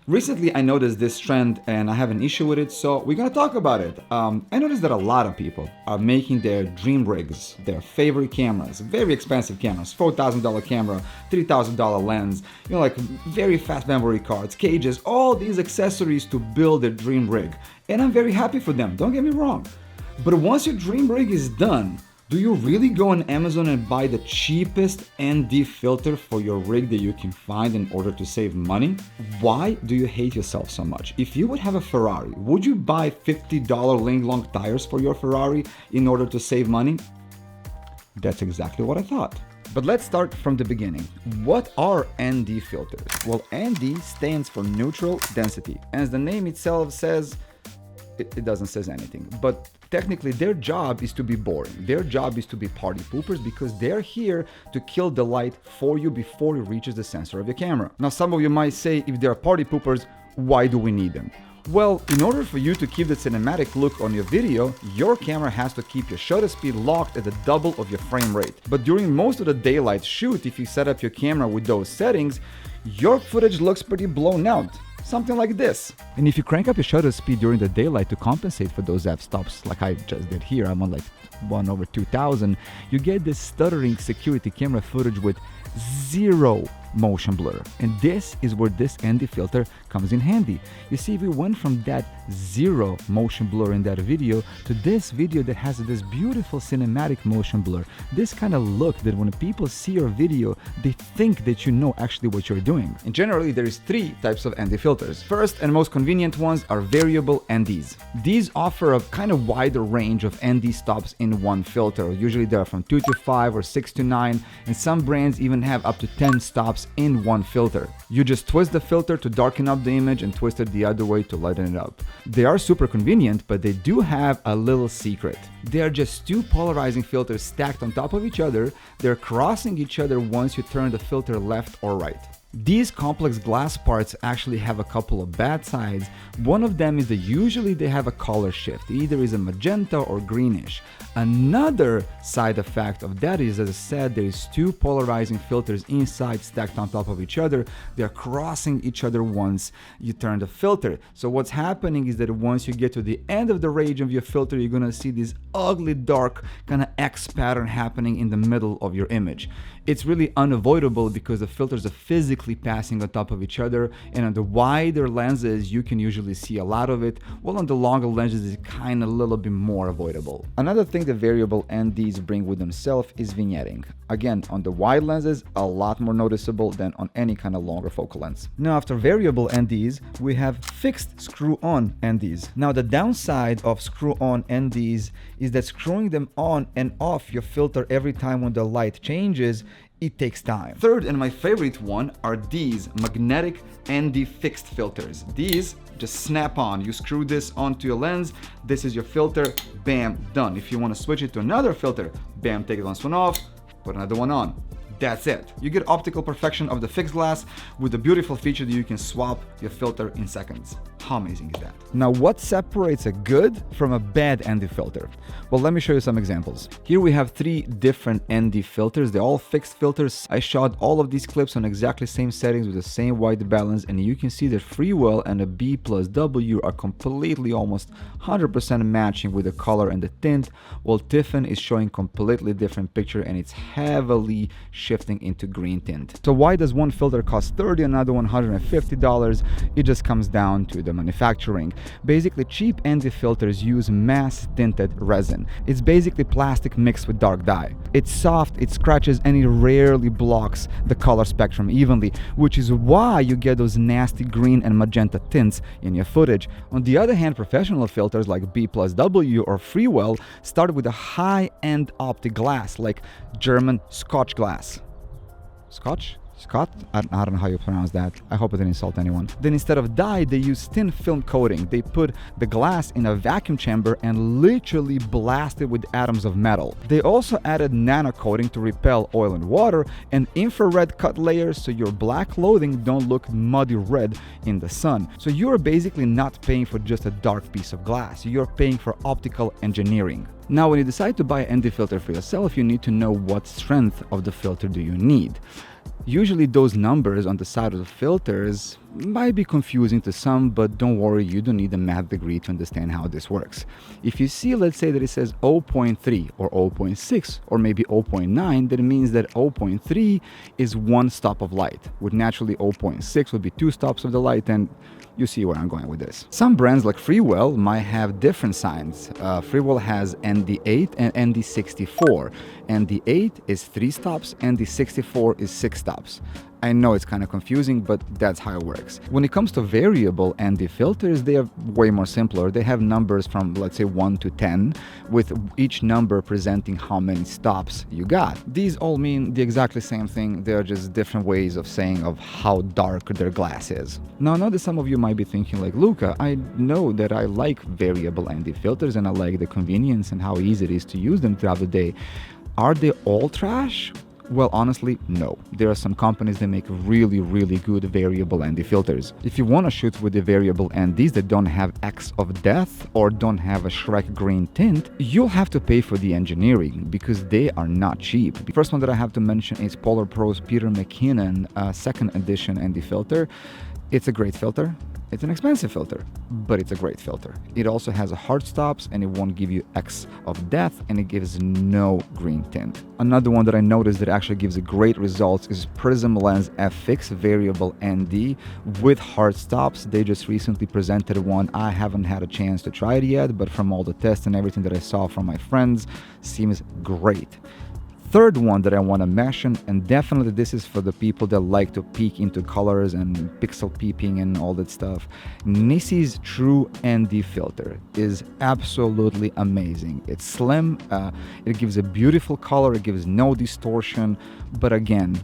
Recently, I noticed this trend and I have an issue with it, so we're gonna talk about it. I noticed that a lot of people are making their dream rigs, their favorite cameras, very expensive cameras, $4,000 camera, $3,000 lens, like very fast memory cards, cages, all these accessories to build their dream rig. And I'm very happy for them, don't get me wrong. But once your dream rig is done, do you really go on Amazon and buy the cheapest ND filter for your rig that you can find in order to save money? Why do you hate yourself so much? If you would have a Ferrari, would you buy $50 Ling Long tires for your Ferrari in order to save money? That's exactly what I thought. But let's start from the beginning. What are ND filters? Well, ND stands for neutral density. As the name itself says, it doesn't say anything. But technically, their job is to be boring. Their job is to be party poopers because they're here to kill the light for you before it reaches the sensor of your camera. Now, some of you might say, if they're party poopers, why do we need them? Well, in order for you to keep the cinematic look on your video, your camera has to keep your shutter speed locked at the double of your frame rate. But during most of the daylight shoot, if you set up your camera with those settings, your footage looks pretty blown out. Something like this. And if you crank up your shutter speed during the daylight to compensate for those f-stops like I just did here, I'm on like 1/2000, you get this stuttering security camera footage with zero motion blur. And this is where this ND filter comes in handy. You see, we went from that zero motion blur in that video to this video that has this beautiful cinematic motion blur. This kind of look that when people see your video, they think that you know actually what you're doing. And generally, there is three types of ND filters. First and most convenient ones are variable NDs. These offer a kind of wider range of ND stops in one filter. Usually they're from 2 to 5 or 6 to 9, and some brands even have up to 10 stops in one filter. You just twist the filter to darken up the image and twist it the other way to lighten it up. They are super convenient, but they do have a little secret. They are just two polarizing filters stacked on top of each other. They're crossing each other once you turn the filter left or right. These complex glass parts actually have a couple of bad sides. One of them is that usually they have a color shift, either is a magenta or greenish. Another side effect of that is, as I said, there is two polarizing filters inside stacked on top of each other. They're crossing each other once you turn the filter. So what's happening is that once you get to the end of the range of your filter, you're gonna see this ugly dark kind of X pattern happening in the middle of your image. It's really unavoidable because the filters are physically passing on top of each other, and on the wider lenses you can usually see a lot of it, while on the longer lenses it's kind of a little bit more avoidable. Another thing that variable NDs bring with themselves is vignetting. Again, on the wide lenses, a lot more noticeable than on any kind of longer focal length. Now, after variable NDs, we have fixed screw-on NDs. Now, the downside of screw-on NDs is that screwing them on and off your filter every time when the light changes, it takes time. Third, and my favorite one, are these magnetic ND fixed filters. These just snap on. You screw this onto your lens, this is your filter, bam, done. If you want to switch it to another filter, bam, take this one off, put another one on. That's it. You get optical perfection of the fixed glass with the beautiful feature that you can swap your filter in seconds. How amazing is that? Now, what separates a good from a bad ND filter? Well, let me show you some examples. Here we have three different ND filters. They're all fixed filters. I shot all of these clips on exactly same settings with the same white balance, and you can see that Freewell and the B+W are completely, almost 100% matching with the color and the tint, while Tiffin is showing completely different picture and it's heavily shifting into green tint. So why does one filter cost $30, another $150? It just comes down to the manufacturing. Basically, cheap ND filters use mass-tinted resin. It's basically plastic mixed with dark dye. It's soft, it scratches, and it rarely blocks the color spectrum evenly, which is why you get those nasty green and magenta tints in your footage. On the other hand, professional filters like B+W or Freewell start with a high-end optic glass like German Scotch glass. Scotch? Scott? I don't know how you pronounce that. I hope it didn't insult anyone. Then instead of dye, they use thin film coating. They put the glass in a vacuum chamber and literally blast it with atoms of metal. They also added nano coating to repel oil and water, and infrared cut layers so your black clothing don't look muddy red in the sun. So you're basically not paying for just a dark piece of glass. You're paying for optical engineering. Now, when you decide to buy an ND filter for yourself, you need to know what strength of the filter do you need. Usually those numbers on the side of the filters, Might be confusing to some, but don't worry, you don't need a math degree to understand how this works. If you see, let's say that it says 0.3 or 0.6 or maybe 0.9, that means that 0.3 is one stop of light, with naturally 0.6 would be two stops of the light, and you see where I'm going with this. Some brands like Freewell might have different signs. Freewell has ND8 and ND64. ND8 is 3 stops, ND64 is 6 stops. I know it's kind of confusing, but that's how it works. When it comes to variable ND filters, they are way more simpler. They have numbers from, let's say, 1 to 10, with each number presenting how many stops you got. These all mean the exactly same thing. They're just different ways of saying of how dark their glass is. Now, I know that some of you might be thinking like, Luka, I know that I like variable ND filters and I like the convenience and how easy it is to use them throughout the day. Are they all trash? Well, honestly, no. There are some companies that make really, really good variable ND filters. If you want to shoot with the variable NDs that don't have X of death or don't have a Shrek green tint, you'll have to pay for the engineering because they are not cheap. The first one that I have to mention is Polar Pro's Peter McKinnon 2nd edition ND filter. It's a great filter. It's an expensive filter, but it's a great filter. It also has a hard stops and it won't give you X of death, and it gives no green tint. Another one that I noticed that actually gives a great results is Prism Lens FX variable ND with hard stops. They just recently presented one. I haven't had a chance to try it yet, but from all the tests and everything that I saw from my friends, seems great. Third one that I want to mention, and definitely this is for the people that like to peek into colors and pixel peeping and all that stuff. Nissin's True ND filter is absolutely amazing. It's slim, it gives a beautiful color, it gives no distortion, but again,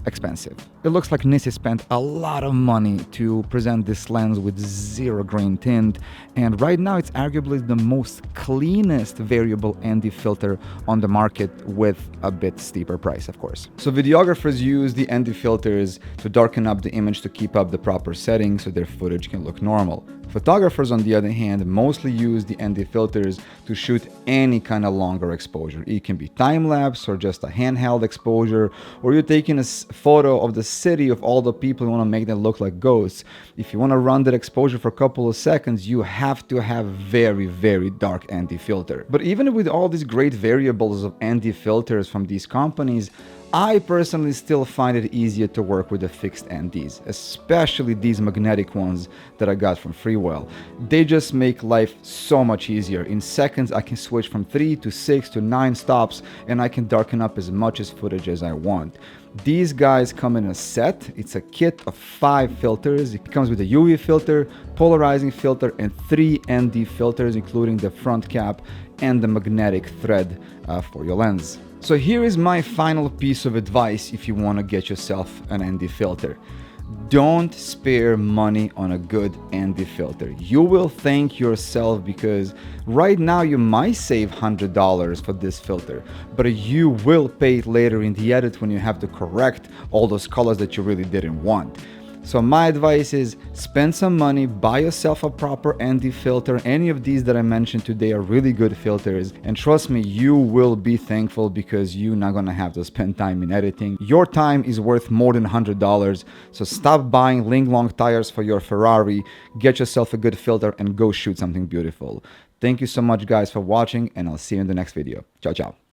expensive. It looks like Nissin spent a lot of money to present this lens with zero green tint, and right now it's arguably the most cleanest variable ND filter on the market, with a bit steeper price, of course. So videographers use the ND filters to darken up the image to keep up the proper settings so their footage can look normal. Photographers, on the other hand, mostly use the ND filters to shoot any kind of longer exposure. It can be time-lapse or just a handheld exposure, or you're taking a photo of the city of all the people, you want to make them look like ghosts. If you want to run that exposure for a couple of seconds, you have to have very, very dark ND filter. But even with all these great variables of ND filters from these companies, I personally still find it easier to work with the fixed NDs, especially these magnetic ones that I got from Freewell. They just make life so much easier. In seconds, I can switch from 3 to 6 to 9 stops, and I can darken up as much as footage as I want. These guys come in a set. It's a kit of 5 filters. It comes with a UV filter, polarizing filter, and 3 ND filters, including the front cap and the magnetic thread for your lens. So here is my final piece of advice if you want to get yourself an ND filter. Don't spare money on a good ND filter. You will thank yourself, because right now you might save $100 for this filter, but you will pay it later in the edit when you have to correct all those colors that you really didn't want. So my advice is spend some money, buy yourself a proper ND filter. Any of these that I mentioned today are really good filters, and trust me, you will be thankful because you're not gonna have to spend time in editing. Your time is worth more than $100, so stop buying Ling Long tires for your Ferrari, get yourself a good filter and go shoot something beautiful. Thank you so much guys for watching, and I'll see you in the next video. Ciao, ciao.